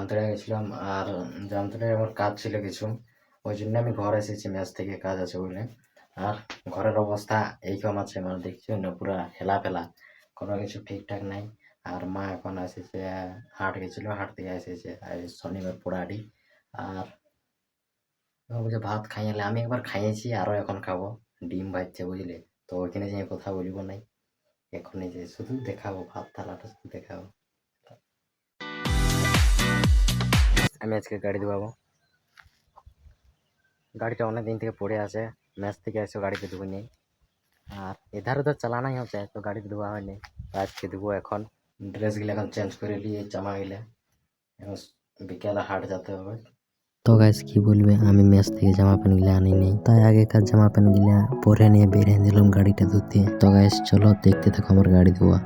জামতলায় গেছিলাম, আর জামতলায় আমার কাজ ছিল কিছু, ওই জন্য আমি ঘর এসেছি, ম্যাচ থেকে কাজ আছে বলে। আর ঘরের অবস্থা এইরকম আছে, মানে দেখছি না পুরা হেলা ফেলা, কোনো কিছু ঠিকঠাক নাই। আর মা এখন এসেছে, হাট গেছিল, হাট থেকে এসেছে, আর শনিবার পোড়াহাটি। আর বলছে ভাত খাইয়ালে, আমি একবার খাইয়েছি, আরও এখন খাবো। ডিম ভাজছে বুঝলে, তো ওইখানে যেয়ে কথা বলিব নাই, এখনই যে শুধু দেখাবো, ভাত থালাটা শুধু দেখাবো। আমি আজকে গাড়ি ধোয়াবো, গাড়িটা অনেক দিন থেকে পড়ে আছে, ম্যাচ থেকে এসে গাড়িতে ধুয়ে নিই। আর এধার ওধার চালানোই হচ্ছে, তো গাড়িতে ধোয়া হয়নি, তো আজকে ধুবো। এখন ড্রেসগুলো এখন চেঞ্জ করে নিয়ে, জামাগুলো এখন বিকেলে হাট যেতে হবে। তো গাইস কি বলবে, আমি ম্যাচ থেকে জামা প্যান্ট গুলো আনি নেই, তাই আগেকার জামা প্যান্ট গুলা পরে নিয়ে বেরিয়ে দিলাম গাড়িটা ধুতে। তো গাইস চলো দেখতে থাকো আমার গাড়ি ধোয়া।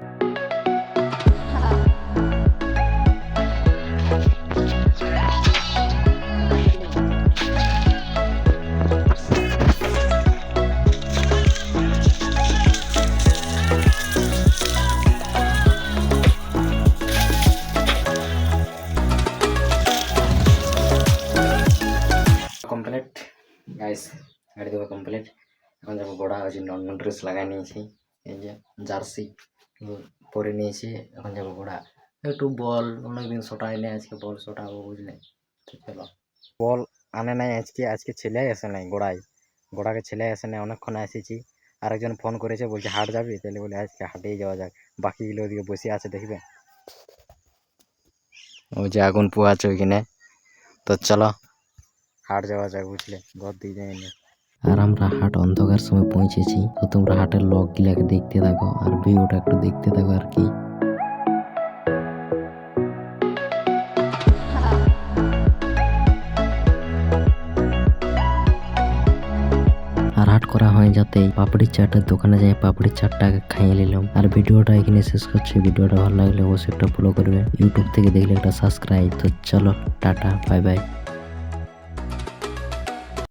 কমপ্লিট গাইস, গাড়ি ধোয়া কমপ্লিট। এখন যাবো গোড়া, ওই জন্য অন্য ড্রেস লাগাই নিয়েছি, এই যে জার্সি পরে নিয়েছি। এখন যাবো গোড়া, একটু বল অনেকদিন শোটাই নেই, আজকে বল শোটাবো বুঝলে। তো চলো, বল আনে নাই আজকে, আজকে ছেলে আসে নাই গোড়ায়, গোড়াকে ছেলে আসে নাই, অনেকক্ষণ এসেছি। আরেকজন ফোন করেছে, বলছে হাট যাবি, তাহলে বলে আজকে হাটেই যাওয়া যাক। বাকিগুলো ওদিকে বসে আছে দেখবে, ওই যে আগুন পোয়াচ্ছে ওইখানে। তো চলো হাট যাওয়া যাক বুঝলে, ঘর দিয়ে যায়নি। আর আমরা হাট অন্ধকার সময় পৌঁছেছি, তো তোমরা হাটের লক গুলাকে দেখতে থাকো, আর ভিউটা একটু দেখতে থাকো আর কি। আর হাট করা হয় যাতে পাপড়ির চাটের দোকানে যাই, পাপড়ির চাটটাকে খাইয়ে নিলাম। আর ভিডিওটা এখানে শেষ করছি, ভিডিওটা ভালো লাগলে অবশ্যই একটা ফলো করবে, ইউটিউব থেকে দেখলে একটা সাবস্ক্রাইব। তো চলো টাটা, বাই বাই।